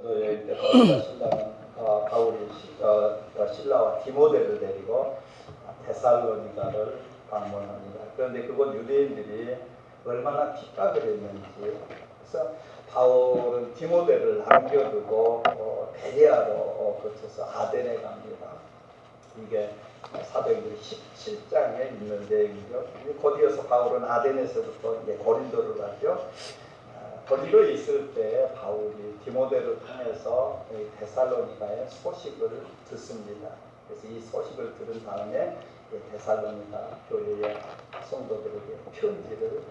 여행 때 신랑은 바울이 신라와 디모데를 데리고 데살로니가를 방문합니다. 그런데 그곳 유대인들이 얼마나 핍박을 했는지, 그래서 바울은 디모데를 남겨두고 베레아로 거쳐서 아덴에 갑니다. 이게 사도행전 17장에 있는 내용이죠. 곧 이어서 바울은 아덴에서부터 이제 고린도를 가죠. 거기로 있을 때 바울이 디모데를 통해서 데살로니가의 소식을 듣습니다. 그래서 이 소식을 들은 다음에 데살로니가 교회의 성도들에게 편지를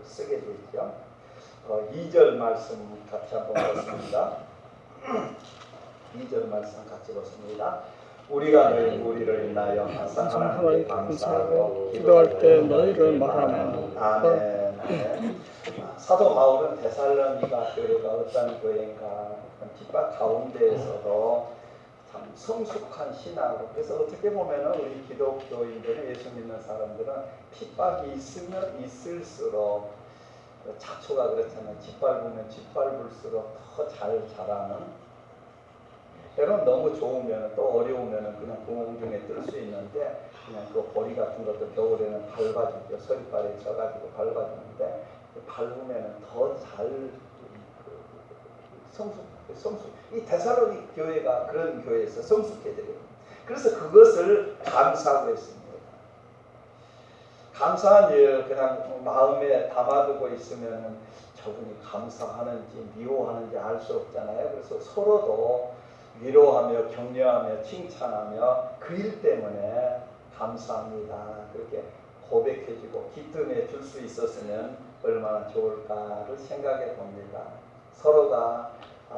쓰게 되죠. 2절 말씀 같이 한번 보겠습니다. 2절 말씀 같이 보습니다. 우리가 너희를 인하여 항상 하나님께 감사하고 기도할 때 너희를 말하면 아멘. 사도 바울은 데살로니가 교회가 어떤 교회인가, 핍박 가운데에서도 참 성숙한 신앙으로, 그래서 어떻게 보면 우리 기독교인들은, 예수 믿는 사람들은 핍박이 있으면 있을수록, 자초가 그렇잖아요. 짓밟으면 짓밟을수록 더 잘 자라는, 때론 너무 좋으면 또 어려우면 그냥 구멍 중에 뜰 수 있는데, 그냥 그 보리 같은 것도 겨울에는 밟아주죠. 서리발에 쪄가지고 밟아주는데, 밟으면 더 잘 성숙. 이 데살로니 교회가 그런 교회에서 성숙해져요. 그래서 그것을 감사하고 있습니다. 감사한 일 그냥 마음에 담아두고 있으면 저분이 감사하는지 미워하는지 알 수 없잖아요. 그래서 서로도 위로하며 격려하며 칭찬하며 그 일 때문에 감사합니다, 그렇게 고백해주고 기쁨해 줄 수 있었으면 얼마나 좋을까를 생각해 봅니다. 서로가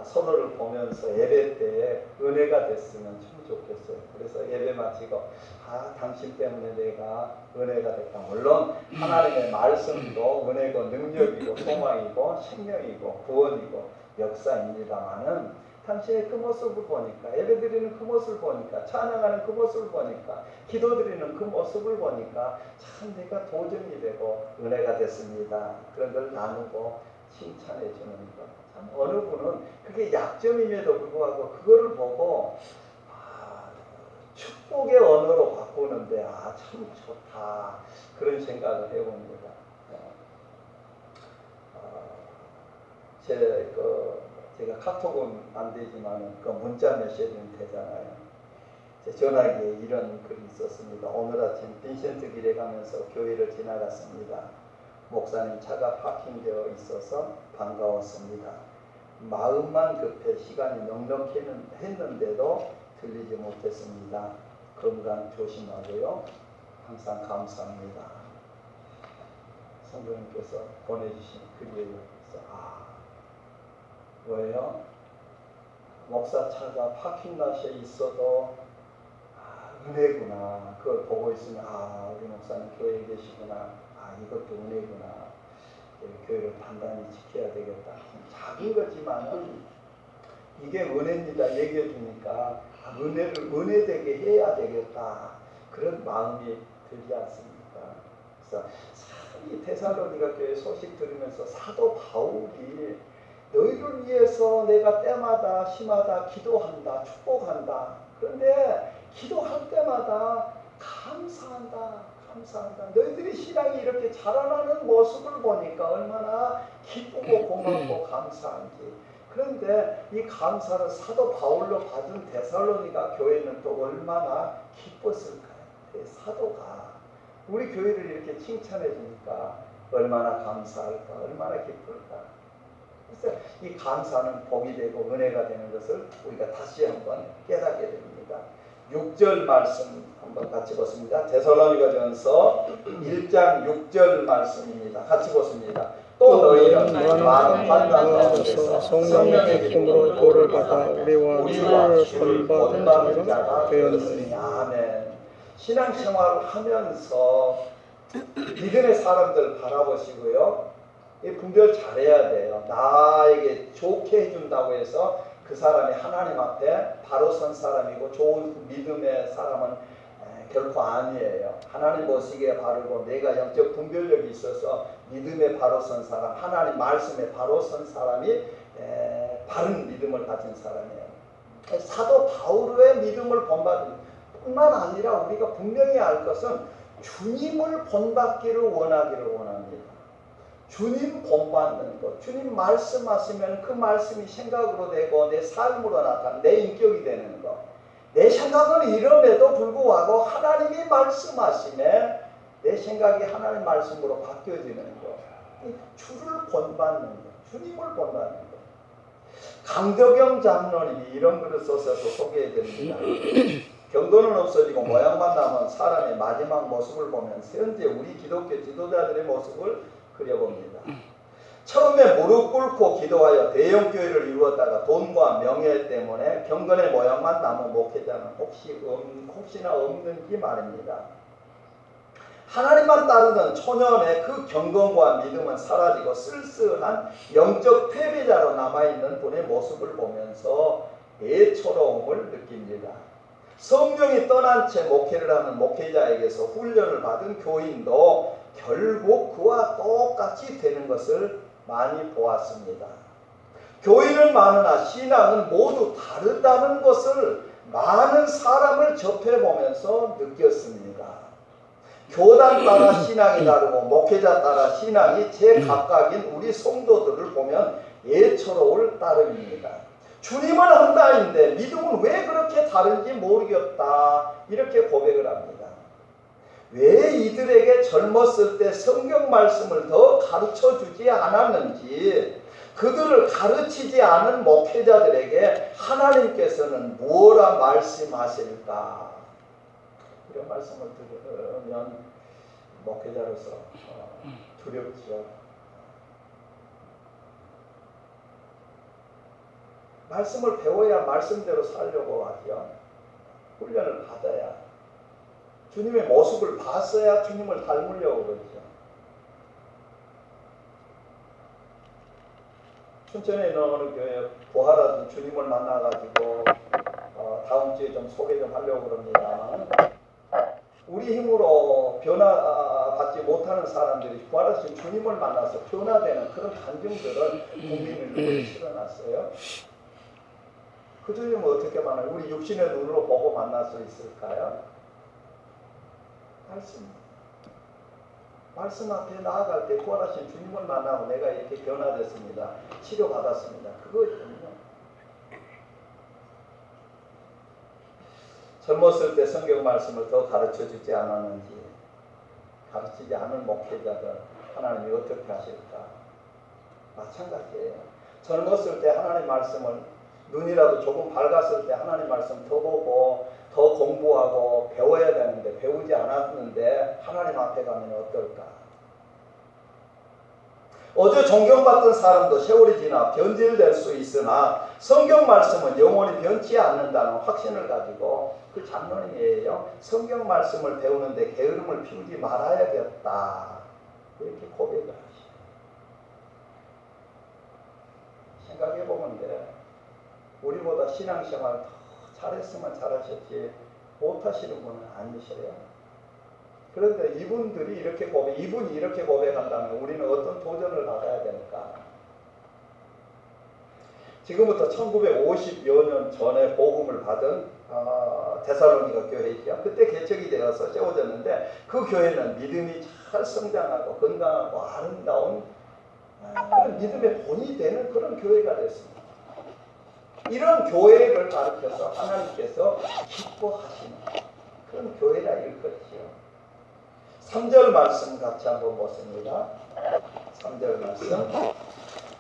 서로를 보면서 예배 때 은혜가 됐으면 참 좋겠어요. 그래서 예배 마치고 당신 때문에 내가 은혜가 됐다. 물론 하나님의 말씀도 은혜고 능력이고 소망이고 생명이고 구원이고 역사입니다마는, 당신의 그 모습을 보니까, 예배드리는 그 모습을 보니까, 찬양하는 그 모습을 보니까, 기도드리는 그 모습을 보니까 참 내가 도전이 되고 은혜가 됐습니다. 그런 걸 나누고 칭찬해 주는 것. 참 어느 분은 그게 약점임에도 불구하고 그거를 보고 축복의 언어로 바꾸는데 참 좋다, 그런 생각을 해봅니다. 제가 카톡은 안 되지만 그 문자 메시지는 되잖아요. 제 전화기에 이런 글이 있었습니다. 오늘 아침 빈센트 길에 가면서 교회를 지나갔습니다. 목사님 차가 파킹되어 있어서 반가웠습니다. 마음만 급해 시간이 넉넉했는데도 들리지 못했습니다. 건강 조심하고요. 항상 감사합니다. 성도님께서 보내주신 글이에요. 왜요? 목사 차가 파킹plat에 있어도 은혜구나. 그걸 보고 있으면 우리 목사님 교회에 계시구나. 이것도 은혜구나. 교회를 단단히 지켜야 되겠다. 작은 거지만은 이게 은혜입니다. 얘기해 주니까 은혜를 은혜되게 해야 되겠다, 그런 마음이 들지 않습니까? 그래서 이 데살로니가 교회 소식 들으면서 사도 바울이 너희를 위해서 내가 때마다 시마다 기도한다, 축복한다. 그런데 기도할 때마다 감사한다. 너희들이 신앙이 이렇게 자라나는 모습을 보니까 얼마나 기쁘고 고맙고 감사한지. 그런데 이 감사를 사도 바울로 받은 데살로니가 교회는 또 얼마나 기뻤을까요? 사도가 우리 교회를 이렇게 칭찬해 주니까 얼마나 감사할까, 얼마나 기쁠까. 그래서 이 감사는 복이 되고 은혜가 되는 것을 우리가 다시 한번 깨닫게 됩니다. 6절 말씀 한번 같이 보습니다. 데살로니가전서 1장 6절 말씀입니다. 같이 보습니다. 또 너희는 많은 환난 가운데서 성령의 기쁨으로 도를 받아 우리와 주를 본받은 자가 되었으니. 아멘. 신앙생활을 하면서 믿음의 사람들 바라보시고요, 분별 잘해야 돼요. 나에게 좋게 해준다고 해서 그 사람이 하나님 앞에 바로 선 사람이고 좋은 믿음의 사람은 결코 아니에요. 하나님 보시기에 바르고 내가 영적 분별력이 있어서 믿음에 바로 선 사람, 하나님 말씀에 바로 선 사람이 바른 믿음을 가진 사람이에요. 사도 바울의 믿음을 본받을 뿐만 아니라 우리가 분명히 알 것은 주님을 본받기를 원합니다. 주님 본받는 것, 주님 말씀하시면 그 말씀이 생각으로 되고 내 삶으로 나타나 내 인격이 되는 것. 내 생각은 이름에도 불구하고 하나님이 말씀하시면 내 생각이 하나님 말씀으로 바뀌어지는 것. 주를 본받는 것, 주님을 본받는 것. 강덕영 장로님이 이런 글을 써서 소개해드립니다. 경도는 없어지고 모양만 남은 사람의 마지막 모습을 보면서 현재 우리 기독교 지도자들의 모습을 그려봅니다. 처음에 무릎 꿇고 기도하여 대형교회를 이루었다가 돈과 명예 때문에 경건의 모양만 남은 목회자는 혹시나 없는지 말입니다. 하나님만 따르는 초년의 그 경건과 믿음은 사라지고 쓸쓸한 영적 패배자로 남아있는 분의 모습을 보면서 애처로움을 느낍니다. 성령이 떠난 채 목회를 하는 목회자에게서 훈련을 받은 교인도 결국 그와 똑같이 되는 것을 많이 보았습니다. 교인은 많으나 신앙은 모두 다르다는 것을 많은 사람을 접해보면서 느꼈습니다. 교단 따라 신앙이 다르고 목회자 따라 신앙이 제각각인 우리 성도들을 보면 예처로울 따름입니다. 주님은 한다인데 믿음은 왜 그렇게 다른지 모르겠다 이렇게 고백을 합니다. 왜 이들에게 젊었을 때 성경 말씀을 더 가르쳐주지 않았는지 그들을 가르치지 않은 목회자들에게 하나님께서는 무엇라 말씀하실까? 이런 말씀을 들으면 목회자로서 두렵죠. 말씀을 배워야 말씀대로 살려고 하죠. 훈련을 받아야 주님의 모습을 봤어야 주님을 닮으려고 그러죠. 춘천에 있는 어느 교회 부활하던 주님을 만나가지고 다음 주에 좀 소개 좀 하려고 그럽니다만 우리 힘으로 변화받지 못하는 사람들이 부활하신 주님을 만나서 변화되는 그런 간증들을 국민을 실어놨어요. 그 주님은 어떻게 만나요? 우리 육신의 눈으로 보고 만날 수 있을까요? 말씀 앞에 나아갈 때 부활하신 주님을 만나고 내가 이렇게 변화됐습니다. 치료받았습니다. 그거였거든요. 젊었을 때 성경 말씀을 더 가르쳐주지 않았는지 가르치지 않은 목회자들 하나님이 어떻게 하실까? 마찬가지예요. 젊었을 때 하나님 말씀을 눈이라도 조금 밝았을 때 하나님 말씀 더 보고 더 공부하고 배워야 되는데 배우지 않았는데 하나님 앞에 가면 어떨까? 어제 존경받던 사람도 세월이 지나 변질될 수 있으나 성경 말씀은 영원히 변치 않는다는 확신을 가지고 그 장로님이에요. 성경 말씀을 배우는데 게으름을 피우지 말아야겠다. 이렇게 고백을 하시죠. 생각해보면 돼. 우리보다 신앙생활 더 잘했으면 잘하셨지 못하시는 분은 아니셔요. 그런데 이분이 이렇게 고백한다면 우리는 어떤 도전을 받아야 될까? 지금부터 1950여 년 전에 복음을 받은 데살로니가 교회이죠. 그때 개척이 되어서 세워졌는데 그 교회는 믿음이 잘 성장하고 건강하고 아름다운 그런 믿음의 본이 되는 그런 교회가 됐습니다. 이런 교회를 가르쳐서 하나님께서 기뻐하시는 그런 교회라 일컫지요. 3절 말씀 같이 한번 보십니다. 3절 말씀.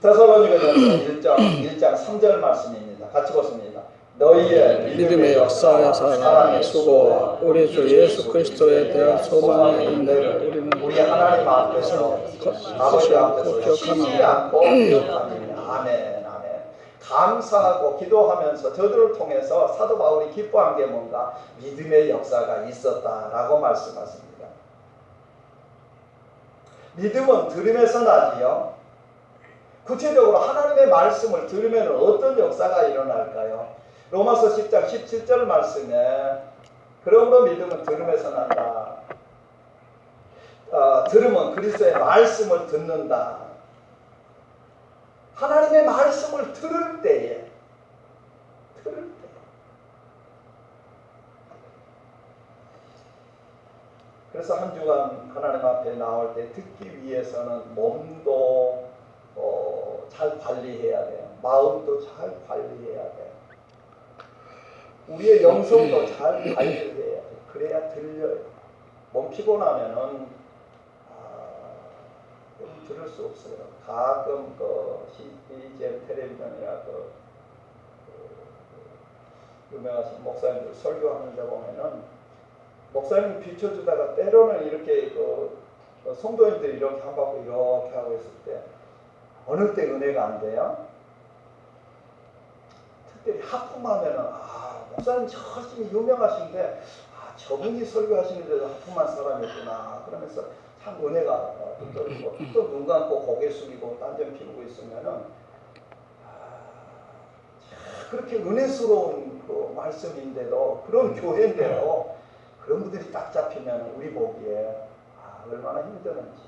데살로니가전서 1장 3절 말씀입니다. 같이 보십니다. 너희의 믿음의 역사와 사랑의 수고와 우리 주 예수 그리스도에 대한 소망의 인내를 우리 하나님 앞에서 아버지 앞에서 쉬지 않고 기억합니다. 아멘. 감사하고 기도하면서 저들을 통해서 사도 바울이 기뻐한 게 뭔가 믿음의 역사가 있었다라고 말씀하십니다. 믿음은 들음에서 나지요. 구체적으로 하나님의 말씀을 들으면 어떤 역사가 일어날까요? 로마서 10장 17절 말씀에 그러므로 믿음은 들음에서 난다. 들음은 그리스도의 말씀을 듣는다. 하나님의 말씀을 들을 때에 그래서 한 주간 하나님 앞에 나올 때 듣기 위해서는 몸도 잘 관리해야 돼요. 마음도 잘 관리해야 돼요. 우리의 영성도 잘 관리해야 돼요. 그래야 들려요. 몸 피곤하면은 들을 수 없어요. 가끔 CGN 텔레비전이나 유명하신 목사님들 설교하는 데 보면은 목사님 비춰주다가 때로는 이렇게 성도님들이 이렇게 한 바퀴 이렇게 하고 있을 때 어느 때 은혜가 안 돼요? 특별히 하품하면은 목사님 훨씬 유명하신데 저분이 설교하시는데도 하품한 사람이구나 그러면서 참 은혜가 떨리고 또 눈 감고 고개 숙이고 딴전 피우고 있으면은 그렇게 은혜스러운 그 말씀인데도 그런 교회인데도 그런 분들이 딱 잡히면 우리 보기에 얼마나 힘드는지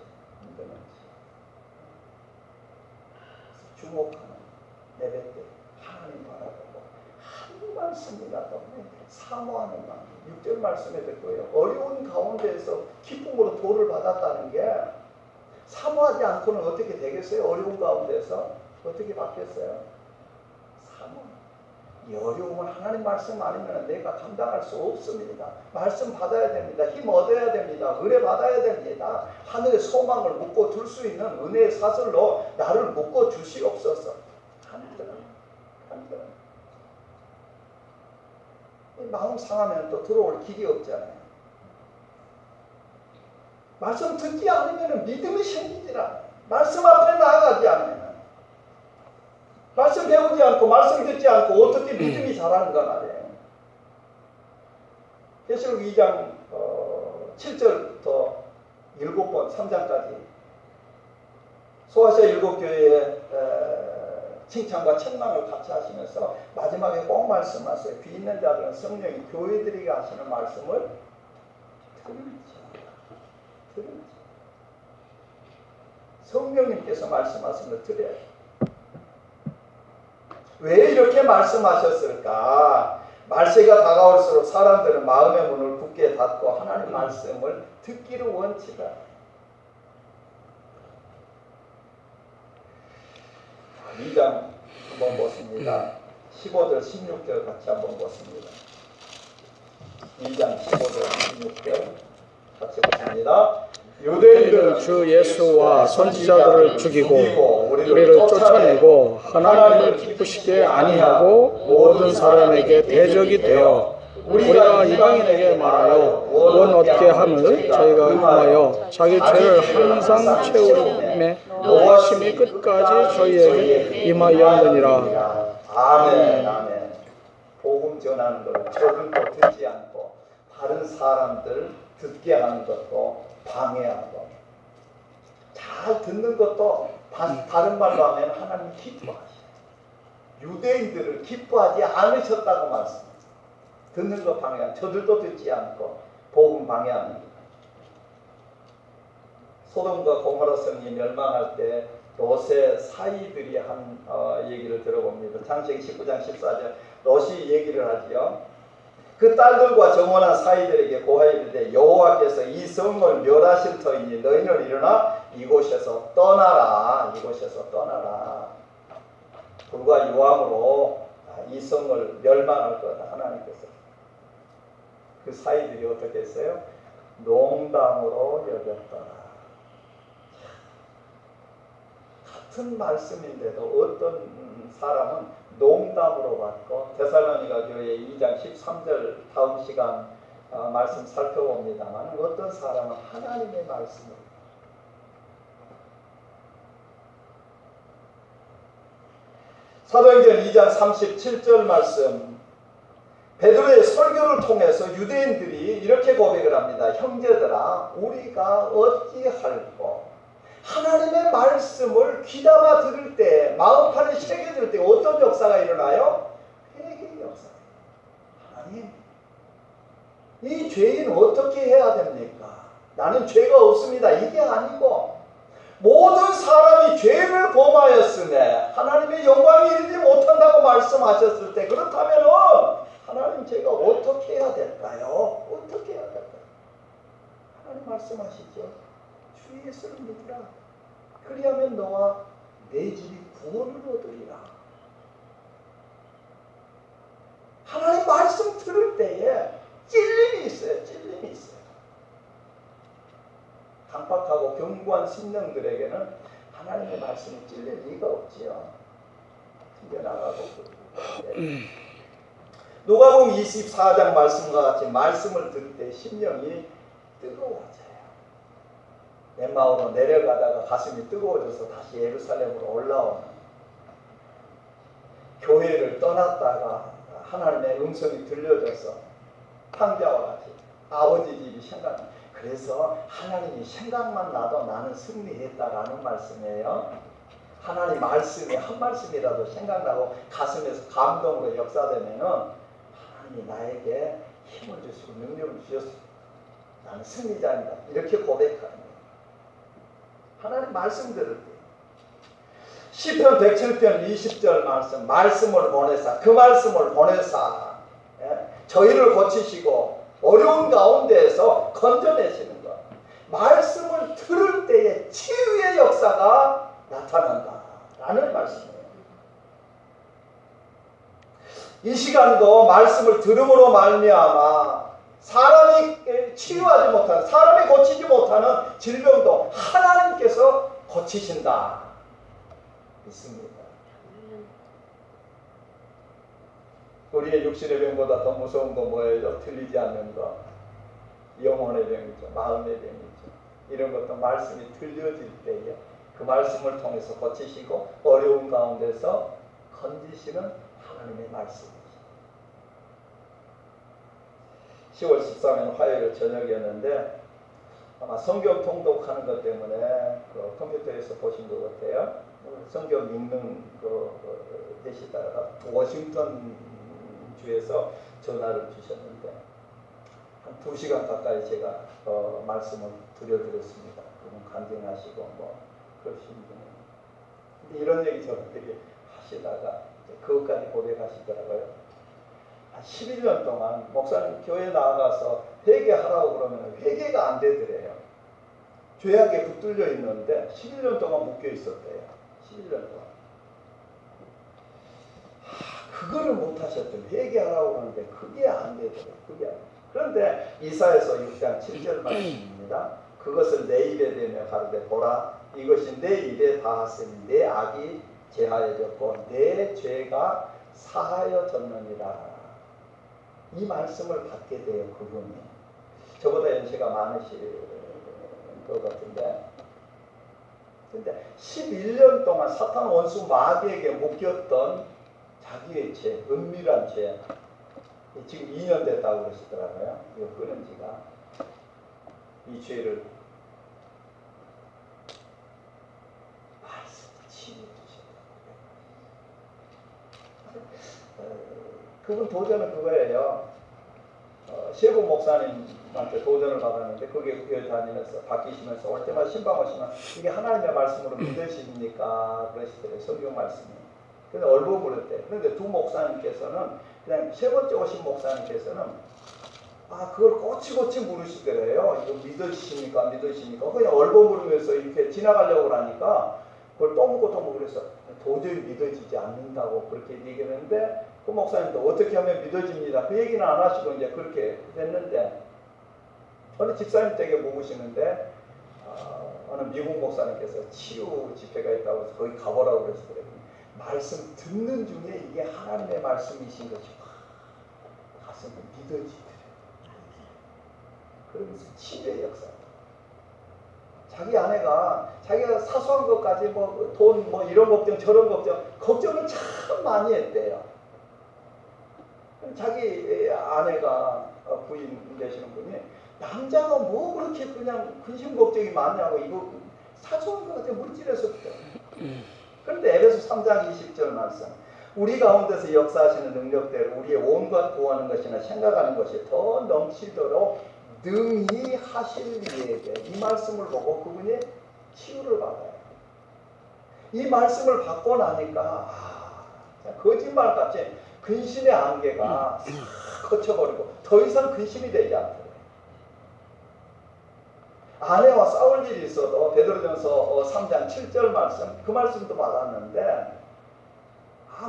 주목하는 예배 때 하나님 바라보고 한 말씀이라도 사모하는 마음 6절 말씀에 될 거예요. 어려운 가운데에서 기쁨으로 도를 받았다는 게 사모하지 않고는 어떻게 되겠어요? 어려운 가운데서 어떻게 받겠어요? 사모. 이 어려움은 하나님 말씀 아니면 내가 감당할 수 없습니다. 말씀 받아야 됩니다. 힘 얻어야 됩니다. 은혜 받아야 됩니다. 하늘의 소망을 묶어 둘 수 있는 은혜의 사슬로 나를 묶어 주시옵소서. 한들은 마음 상하면 또 들어올 길이 없잖아요. 말씀 듣지 않으면 믿음이 생기질 않아요. 말씀 앞에 나아가지 않으면 말씀 배우지 않고 말씀 듣지 않고 어떻게 믿음이 자라는가 말이에요. 계시록 2장 7절부터 7번 3장까지 소아시아 7교회의 칭찬과 책망을 같이 하시면서 마지막에 꼭 말씀하세요. 귀 있는 자들은 성령이 교회들에게 하시는 말씀을 들으죠. 성령님께서 말씀하시는 걸 들어야죠. 왜 이렇게 말씀하셨을까? 말세가 다가올수록 사람들은 마음의 문을 굳게 닫고 하나님 말씀을 듣기를 원치다. 2장 한번 보십니다. 15절 16절 같이 한번 보십니다. 2장 15절 16절 같이 보십니다. 유대인들은 주 예수와 선지자들을 죽이고 우리를 쫓아내고 하나님을 기쁘시게 아니하고 모든 사람에게 대적이 되어 우리가 이방인에게 말하여 원 얻게 함을 저희가 금하여 자기 죄를 항상 채우림에 노하심이 끝까지 저희에게 임하였느니라. 아멘. 아멘. 복음 전하는 것 저들도 듣지 않고 다른 사람들 듣게 하는 것도 방해하고 잘 듣는 것도 다른 말로 하면 하나님 기뻐하시죠. 유대인들을 기뻐하지 않으셨다고 말씀합니다. 듣는 것 방해하는 저들도 듣지 않고 복음 방해하는 것. 소돔과 고모라 성이 멸망할 때 롯의 사이들이 한 얘기를 들어봅니다. 창세기 19장 14절 롯이 얘기를 하지요. 그 딸들과 정원한 사이들에게 고하여 이르되 여호와께서 이 성을 멸하실 터이니 너희는 일어나 이곳에서 떠나라. 불과 유황으로 이 성을 멸망할 거다. 하나님께서. 그 사이들이 어떻게 했어요? 농담으로 여겼더라. 같은 말씀인데도 어떤 사람은 농담으로 받고 데살로니가 교회 2장 13절 다음 시간 말씀 살펴봅니다만 어떤 사람은 하나님의 말씀을 사도행전 2장 37절 말씀 베드로의 설교를 통해서 유대인들이 이렇게 고백을 합니다. 형제들아 우리가 어찌할꼬 하나님의 말씀을 귀담아 들을 때 마음판에 새겨질 때 어떤 역사가 일어나요? 회개의 역사. 하나님 이 죄인 어떻게 해야 됩니까? 나는 죄가 없습니다. 이게 아니고 모든 사람이 죄를 범하였으며 하나님의 영광이 이르지 못한다고 말씀하셨을 때, 그렇다면은 하나님 제가 어떻게 해야 될까요? 어떻게 해야 될까요? 하나님 말씀하시죠. 주 예수를 믿으라. 그리하면 너와 내 집이 구원을 얻으리라. 하나님 말씀 들을 때에 찔림이 있어요. 찔림이 있어요. 강박하고 견고한 심령들에게는 하나님의 말씀이 찔릴 리가 없지요. 튕겨나가고. 누가복음 24장 말씀과 같이 말씀을 들을 때 심령이 뜨거워져요. 엠마오로 내려가다가 가슴이 뜨거워져서 다시 예루살렘으로 올라오는, 교회를 떠났다가 하나님의 음성이 들려져서 황자와 같이 아버지 집이 생각나. 그래서 하나님이 생각만 나도 나는 승리했다라는 말씀이에요. 하나님 말씀이 한 말씀이라도 생각나고 가슴에서 감동으로 역사되면은 하나님이 나에게 힘을 주시고 능력을 주셨어. 나는 승리자입니다. 이렇게 고백하는 거예요. 하나님 말씀 들을 때. 시편 107편 20절 말씀을 보내사, 그 말씀을 보내사, 저희를 고치시고 어려운 가운데에서 건져내시는 것. 말씀을 들을 때에 치유의 역사가 나타난다라는 말씀이에요. 이 시간도 말씀을 들음으로 말미암아 사람이 치유하지 못하는, 사람이 고치지 못하는 질병도 하나님께서 고치신다 믿습니다. 우리의 육신의 병보다 더 무서운 거 뭐예요? 틀리지 않는 거. 영혼의 병이죠. 마음의 병이죠. 이런 것도 말씀이 들려질 때에 그 말씀을 통해서 고치시고 어려운 가운데서 건지시는 하나님의 말씀이죠. 10월 13일 화요일 저녁이었는데 아마 성경 통독하는 것 때문에 그 컴퓨터에서 보신 것 같아요. 성경 읽는 계시다가 워싱턴 주에서 전화를 주셨는데 한 2시간 가까이 제가 말씀을 드려드렸습니다. 그분 간증하시고 뭐 그러신 분은. 근데 이런 얘기 저분들이 하시다가 그것까지 고백하시더라고요. 한 11년 동안 목사님 교회 나가서 회개하라고 그러면 회개가 안 되더래요. 죄악에 붙들려 있는데 11년 동안 묶여 있었대요. 11년 동안. 그거를 못 하셨더니 회개하라고 하는데 그게 안 되더라고요. 그게 안 돼요. 그런데 이사야서 6장 7절 말씀입니다. 그것을 내 입에 대며 가르되 보라, 이것이 내 입에 닿았으니 내 악이 제하여졌고 내 죄가 사하여졌느니라. 이 말씀을 받게 돼요. 그분이. 저보다 연세가 많으실 것 같은데, 근데 11년 동안 사탄 원수 마귀에게 묶였던 자기의 죄, 은밀한 죄, 지금 2년 됐다고 그러시더라고요. 이거 끊은 지가. 이 죄를 말씀을 치유해 주셨다고. 그분 도전은 그거예요. 세부 목사님한테 도전을 받았는데 거기에 교회 다니면서 바뀌시면서 올 때마다 신방 오시면 이게 하나님의 말씀으로 믿으십니까? 그러시더래요. 성경 말씀이. 그래서 얼버무렸대. 그런데 두 목사님께서는 그냥 세 번째 오신 목사님께서는 그걸 꼬치꼬치 물으시더래요. 이거 믿으십니까? 믿으십니까? 그냥 얼버무리면서 이렇게 지나가려고 하니까 그걸 또 묻고 또 묻고 그래서 도저히 믿어지지 않는다고 그렇게 얘기했는데 그 목사님도 어떻게 하면 믿어집니다. 그 얘기는 안 하시고 이제 그렇게 됐는데 어느 집사님 댁에 묵으시는데 어느 미국 목사님께서 치유 집회가 있다고 해서 거기 가보라고 그러시더라고요. 말씀 듣는 중에 이게 하나님의 말씀이신 것이 가슴이 믿어지더래요. 그러면서 치유의 역사. 자기 아내가 자기가 사소한 것까지 뭐 돈 뭐 이런 걱정 저런 걱정을 참 많이 했대요. 자기 아내가 부인 되시는 분이 남자가 뭐 그렇게 그냥 근심 걱정이 많냐고 이거 사소한 것 같아 물질에서 그런데 에베소 3장 20절 말씀 우리 가운데서 역사하시는 능력대로 우리의 온갖 구하는 것이나 생각하는 것이 더 넘치도록 능히 하실 이에게 이 말씀을 보고 그분이 치유를 받아요. 이 말씀을 받고 나니까 거짓말같이 근심의 안개가 싹 거쳐버리고 더 이상 근심이 되지 않더래요. 아내와 싸울 일이 있어도 베드로전서 3장 7절 말씀, 그 말씀도 받았는데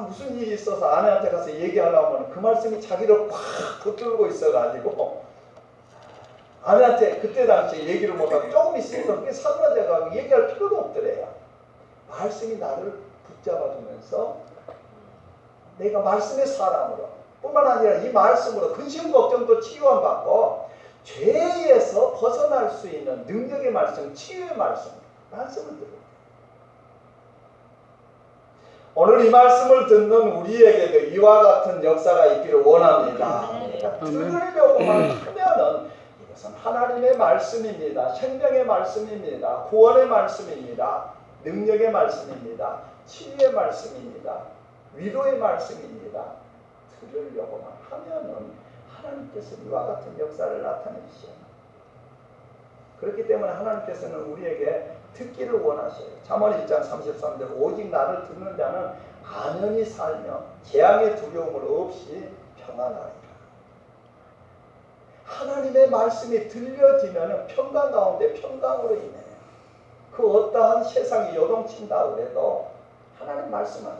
무슨 일이 있어서 아내한테 가서 얘기하려면 그 말씀이 자기를 꽉 붙들고 있어가지고 아내한테 그때 당시에 얘기를 못하고 조금 있으니까 그게 사그라져가지고 얘기할 필요도 없더래요. 말씀이 나를 붙잡아주면서 내가 말씀의 사람으로 뿐만 아니라 이 말씀으로 근심 걱정도 치유함 받고 죄에서 벗어날 수 있는 능력의 말씀, 치유의 말씀을 들어요. 오늘 이 말씀을 듣는 우리에게도 이와 같은 역사가 있기를 원합니다. 들으려고만 하면은 이것은 하나님의 말씀입니다. 생명의 말씀입니다. 구원의 말씀입니다. 능력의 말씀입니다. 치유의 말씀입니다. 위로의 말씀입니다. 들으려고만 하면은 하나님께서 이와 같은 역사를 나타내시죠. 그렇기 때문에 하나님께서는 우리에게 듣기를 원하셔요. 잠언 1장 33절 오직 나를 듣는 자는 안연히 살며 재앙의 두려움을 없이 평안하리라. 하나님의 말씀이 들려지면 평강 가운데 평강으로 인해요. 그 어떠한 세상이 요동친다 그래도 하나님 말씀 안에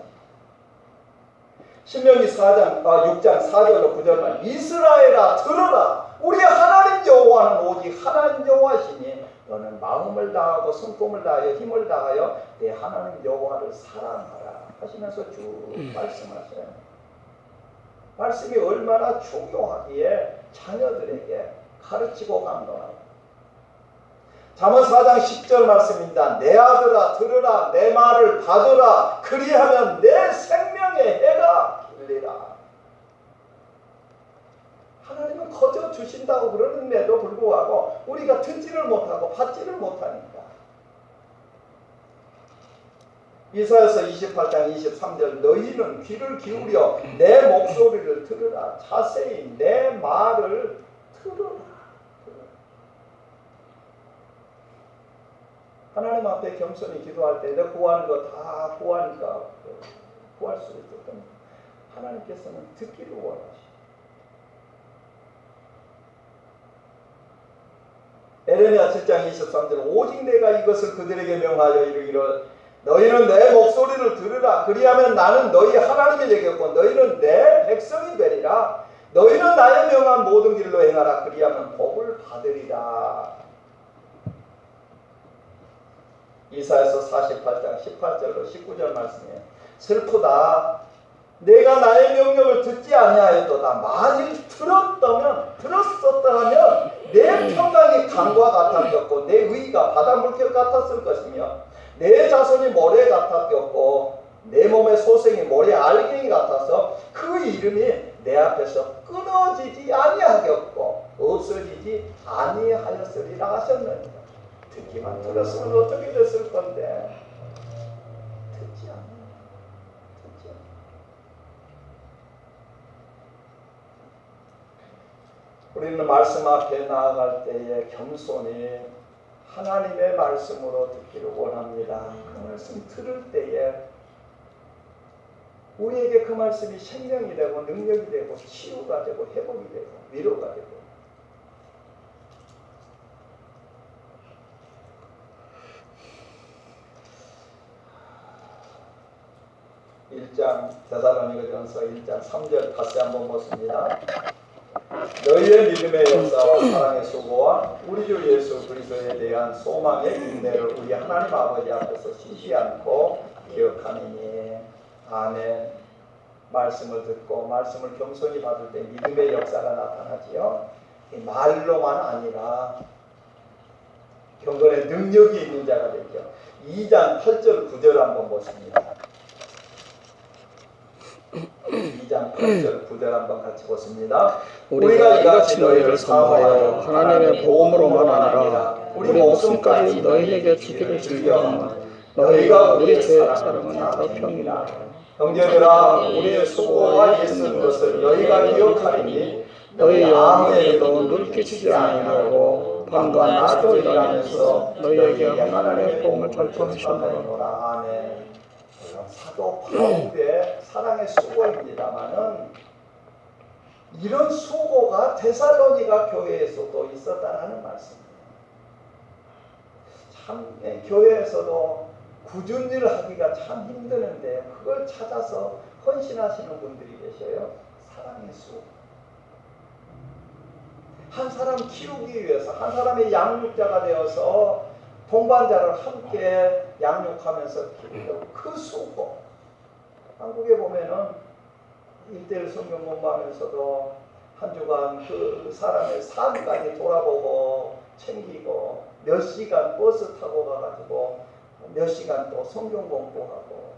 신명기 6장 4절로 9절만 이스라엘아 들어라 우리 하나님 여호와는 오직 하나님 여호와시니 너는 마음을 다하고 성품을 다하여 힘을 다하여 내 하나님 여호와를 사랑하라 하시면서 쭉 말씀하셔요. 말씀이 얼마나 중요하기에 자녀들에게 가르치고 강론하고 잠언 4장 10절 말씀입니다. 내 아들아 들으라 내 말을 받으라 그리하면 내 생명의 해가 길리라. 하나님은 거저 주신다고 그러는데도 불구하고 우리가 듣지를 못하고 받지를 못하니까 이사야서 28장 23절 너희는 귀를 기울여 내 목소리를 들으라 자세히 내 말을 들으라. 하나님 앞에 겸손히 기도할 때 내가 구하는 거 다 구하니까 구할 수 있었던 하나님께서는 듣기를 원하시고 에레미야 7장 23절 오직 내가 이것을 그들에게 명하여 이르기를 너희는 내 목소리를 들으라 그리하면 나는 너희 하나님이 되겠고 너희는 내 백성이 되리라 너희는 나의 명한 모든 길로 행하라 그리하면 복을 받으리라. 이사야서 48장 18절로 19절 말씀이에요. 슬프다 내가 나의 명령을 듣지 아니하였도다 만일 들었었다면 내 평강이 강과 같았겠고 내 의가 바다 물결 같았을 것이며 내 자손이 모래 같았겠고 내 몸의 소생이 모래 알갱이 같아서 그 이름이 내 앞에서 끊어지지 아니하겠고 없어지지 아니하였으리라 하셨느니라. 듣기만 들었으면 어떻게 됐을 건데 듣지 않아요. 우리는 말씀 앞에 나아갈 때에 겸손히 하나님의 말씀으로 듣기를 원합니다. 그 말씀 들을 때에 우리에게 그 말씀이 생명이 되고 능력이 되고 치유가 되고 회복이 되고 위로가 되고 1장 데살로니가전서 1장 3절 다시 한번 보습니다. 너희의 믿음의 역사와 사랑의 수고와 우리 주 예수 그리스도에 대한 소망의 인내를 우리 하나님 아버지 앞에서 쉬지 않고 기억하니니 아멘. 말씀을 듣고 말씀을 겸손히 받을 때 믿음의 역사가 나타나지요. 말로만 아니라 경건의 능력이 있는 자가 되죠. 2장 8절 9절 한번 보십니다. 2장 8절 9절 한번 같이 보십니다. 우리가 이같이 너희를 사모하여 하나님의 복음으로만 아니라 우리 목숨까지 너희에게 주기를 즐겨하나 너희가 우리 죄 사랑은 더 평이라. 형제들아 우리의 수고와 애쓰는 것을 너희가 기억하리니 너희 아무에게도 눈 끼치지 아니하고 밤과 낮도 일하면서 너희에게 하나님의 복음을 전파하셨노라. 아멘. 사도 바울의 사랑의 수고입니다마는 이런 수고가 데살로니가 교회에서도 있었다는 말씀입니다. 참 교회에서도 굳은 일을 하기가 참 힘드는데 그걸 찾아서 헌신하시는 분들이 계셔요. 사랑의 수고. 한 사람 키우기 위해서 한 사람의 양육자가 되어서 동반자를 함께 양육하면서 키우고 그 수고. 한국에 보면은 1:1 성경 공부하면서도 한 주간 그 사람의 삶까지 돌아보고 챙기고 몇 시간 버스 타고 가가지고 몇 시간 또 성경 공부하고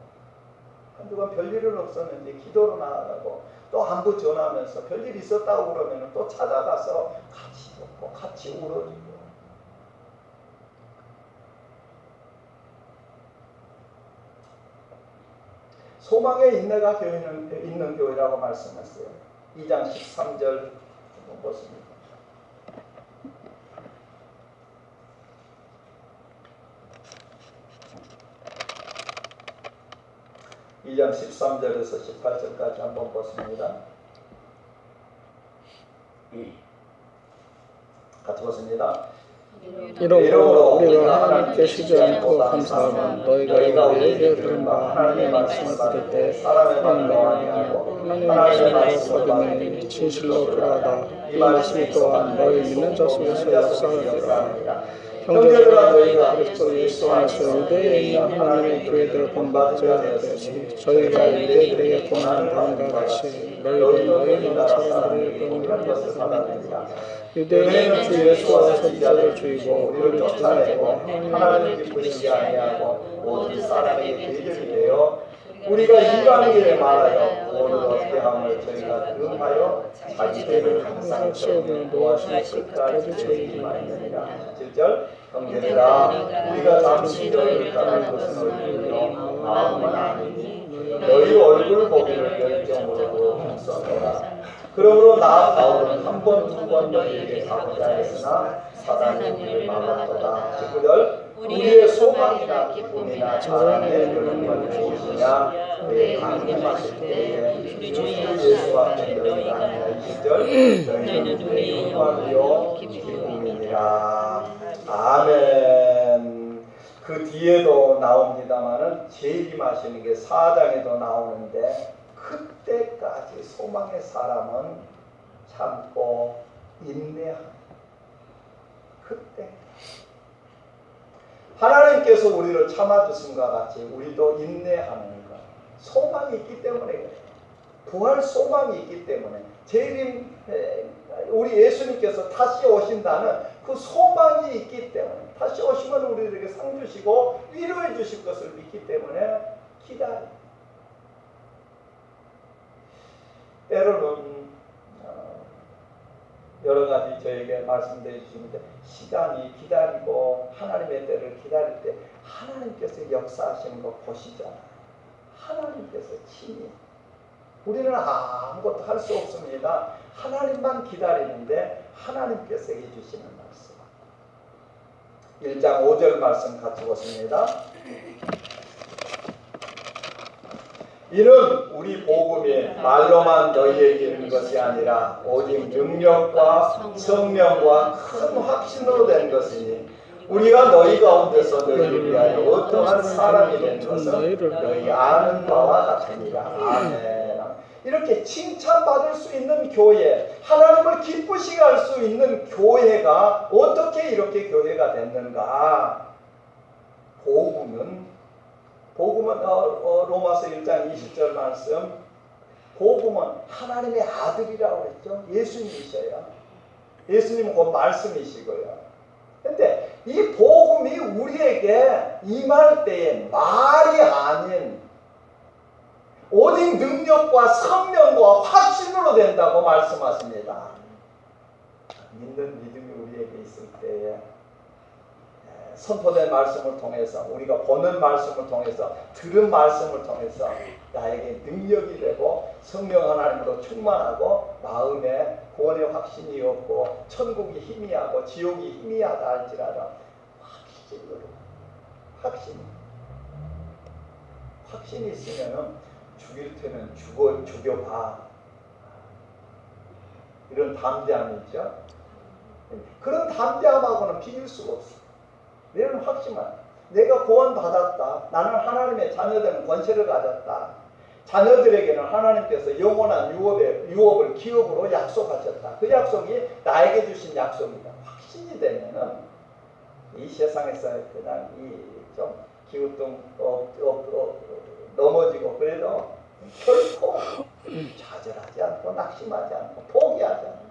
한 주간 별일은 없었는지 기도로 나아가고 또 안부 전하면서 별일 있었다고 그러면 또 찾아가서 같이 듣고 같이 울어주고 소망의 인내가 있는 교회라고 말씀했어요. 2장 13절 한번 보십니다. 2장 13절에서 18절까지 한번 보십니다. 같이 보십니다. 이러므로 우리가 하나님께 쉬지 않고 감사하면 너희가 우리에게 들은 바 하나님의 말씀을 들을 때 사람의 말로 아니하고 하나님의 말씀으로 받으니 진실로 그러하다. 이 말씀이 또한 너희 믿는 자 속에서 역사하리라. 형제들아 너희가 그리스도 예수 안에서 유대에 있는 하나님의 교회들을 본받아야 되었으니 저희가 유대들에게 권하는 바람과 같이 너희도 너희 믿는 사람들에게 권하느니라. 유대인은 주 예수 안에서 기자를 주이고 우리를 전하고 하나님을 기쁘시게 아니하고 모든 사람에게 대적이 되어 우리가 인간에게 말하여 오늘 어떻게 하면 저희가 능하여 자기 죄를 항상 채우며 노하시는 끝까지 저희만 있느니라. 7절 형제들아 우리가 잠시 너희를 따르는 것은 얼굴로 마음은 아니니 너희 얼굴 보기를 열정으로 힘써노라. 그러므로 나 바울은 한 번 두 번 너희에게 가고자 했으나 사단이 우리를 막았도다. 19절 우리의 소망이나 기쁨이나 자랑의 그런 건 무엇이냐 내 강림하실 때에 그리스도 예수 앞에 너희가 아니라. 20절 너희는 우리의 영광이요 기쁨이니라. 아멘. 그 뒤에도 나옵니다마는 재림하시는 게 4장에도 나오는데 그때까지 소망의 사람은 참고 인내합니다. 그때 하나님께서 우리를 참아주심과 같이 우리도 인내하는 것. 소망이 있기 때문에 그래요. 부활 소망이 있기 때문에 재림 우리 예수님께서 다시 오신다는 그 소망이 있기 때문에 다시 오시면 우리에게 상 주시고 위로해 주실 것을 믿기 때문에 기다립니다. 때로는 여러 가지 저에게 말씀드려 주시는데 시간이 기다리고 하나님의 때를 기다릴 때 하나님께서 역사하시는 거 보시잖아요. 하나님께서 친히 우리는 아무것도 할 수 없습니다. 하나님만 기다리는데 하나님께서 해주시는 말씀. 1장 5절 말씀 같이 보십니다. 이는 우리 복음이 말로만 너희에게 이르는 것이 아니라 오직 능력과 성령과 큰 확신으로 된 것이니 우리가 너희 가운데서 너희를 위하여 어떠한 사람이 된 것은 너희 아는 바와 같으니라. 아멘. 이렇게 칭찬받을 수 있는 교회, 하나님을 기쁘시게 할 수 있는 교회가 어떻게 이렇게 교회가 됐는가? 복음은 로마서 1장 20절 말씀, 복음은 하나님의 아들이라고 했죠. 예수님이셔요. 예수님은 곧 말씀이시고요. 근데 이 복음이 우리에게 임할 때에 말이 아닌 오직 능력과 성령과 확신으로 된다고 말씀하십니다. 믿는 믿음이 우리에게 있을 때에 선포된 말씀을 통해서, 우리가 보는 말씀을 통해서, 들은 말씀을 통해서 나에게 능력이 되고 성령 하나님으로 충만하고 마음에 구원의 확신이 없고 천국이 희미하고 지옥이 희미하다 할지라도 확신이 있으면 죽일 때는 죽여봐. 이런 담대함이 있죠. 그런 담대함하고는 비길 수가 없어. 왜냐하면 확신만. 내가 구원받았다. 나는 하나님의 자녀되는 권세를 가졌다. 자녀들에게는 하나님께서 영원한 유업을 기업으로 약속하셨다. 그 약속이 나에게 주신 약속이다. 확신이 되면은 이 세상에서 그냥 좀 기우뚱 넘어지고 그래도 결코 좌절하지 않고 낙심하지 않고 포기하지 않고.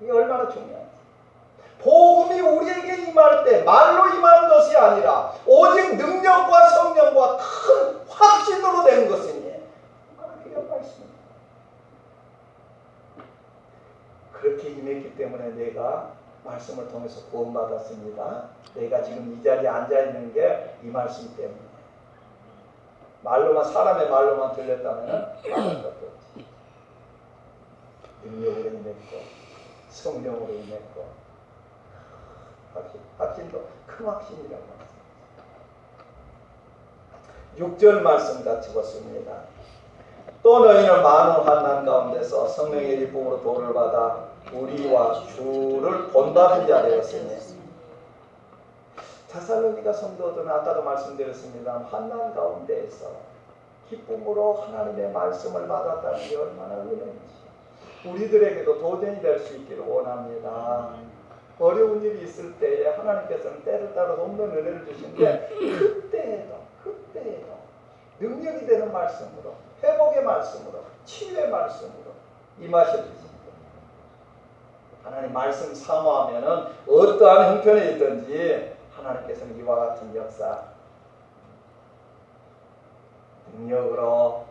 이게 얼마나 중요한지. 복음이 우리에게 임할 때 말로 임하는 것이 아니라 오직 능력과 성령과 큰 확신으로 된 것이니 얼마나 귀한 말씀입니다. 그렇게 임했기 때문에 내가 말씀을 통해서 구원받았습니다. 내가 지금 이 자리에 앉아있는 게 이 말씀 때문에. 말로만, 사람의 말로만 들렸다면 말할 것도 없지. 능력으로 임했고 성령으로 임했고 확신도 큰 확신이라고 합니다. 6절 말씀 같이 보십니다. 또 너희는 많은 환난 가운데서 성령의 일품으로 도를 받아 우리와 주를 본받은 자 되었으니. 데살로니가 성도들은 아까도 말씀드렸습니다. 환난 가운데에서 기쁨으로 하나님의 말씀을 받았다는 게 얼마나 은혜인지 우리들에게도 도전이 될 수 있기를 원합니다. 어려운 일이 있을 때에 하나님께서는 때를 따라 없는 은혜를 주시는데 그때에도 능력이 되는 말씀으로, 회복의 말씀으로, 치유의 말씀으로 임하셔주십니다. 하나님 말씀 사모하면은 어떠한 형편에 있든지 하나님께서는 이와 같은 역사, 능력으로,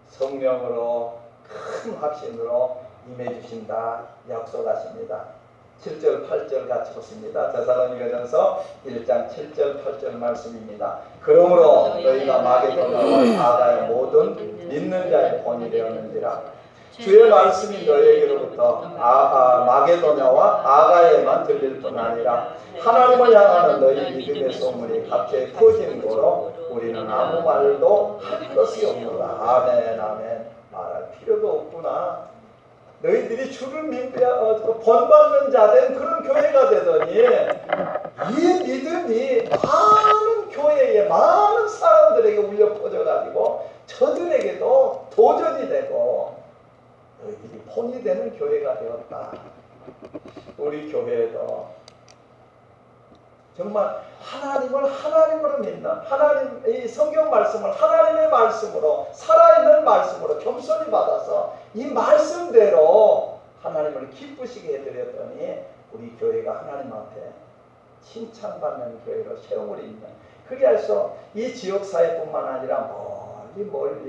성령으로, 큰 확신으로 임해주신다 약속하십니다. 7절 8절 같이 보십니다. 데살로니가전서 1장 7절 8절 말씀입니다. 그러므로 너희가 마게도냐와 아가의 모든 믿는 자의 본이 되었는지라. 주의 말씀이 너희에게로부터 마게도냐와 아가에만 들릴 뿐 아니라 하나님을 향하는 너희 믿음의 소문이 갑자기 퍼지는 거로 우리는 아무 말도 할 것이 없노라. 아멘 아멘. 말할 필요도 없구나. 너희들이 주를 본받는 자 된 그런 교회가 되더니 이 믿음이 많은 교회에 많은 사람들에게 울려 퍼져가지고 저들에게도 도전이 되고 너희들이 본이 되는 교회가 되었다. 우리 교회에도 정말 하나님을 하나님으로 믿는 하나님, 이 성경 말씀을 하나님의 말씀으로 살아있는 말씀으로 겸손히 받아서 이 말씀대로 하나님을 기쁘시게 해드렸더니 우리 교회가 하나님 앞에 칭찬받는 교회로 세움을 입는. 그리하여서 이 지역사회뿐만 아니라 멀리